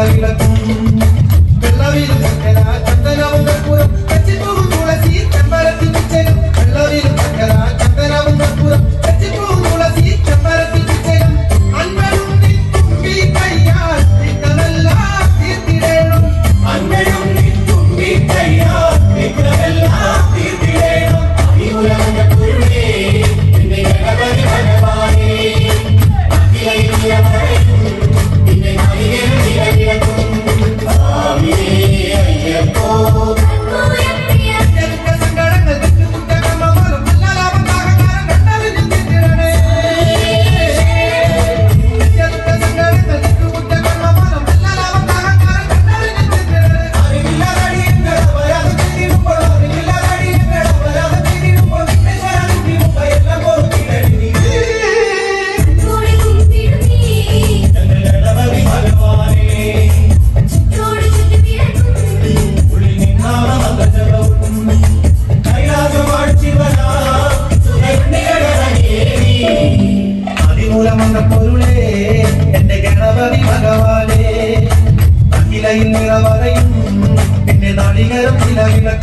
നിലവിളക്കും വെള്ളവിലും ചക്കര ചന്ദനവും കർപ്പൂരം കച്ചിപ്പൂവും തുളസി ചെമ്പരത്തി പിച്ചകം വെള്ളവിലും ചക്കര ചന്ദനവും കർപ്പൂരം കച്ചിപ്പൂവും തുളസി ചെമ്പരത്തി പിച്ചകം അൻപരും തുമ്പി കയ്യാൽ വിഘ്നമെല്ലാം തീർത്തിടേണം അൻപരും തുമ്പി കയ്യാൽ വിഘ്നമെല്ലാം തീർത്തിടേണം അതിമുലവന്റെ പൊരുളേ എന്റെ ഗണപതി ഭഗവാനേ പൊരുളേ എന്റെ ഗണപതി ഭഗവാനേ അഖിലയിൽ നിറവറയും എന്റെ നാളികരം നിലവിളക്കും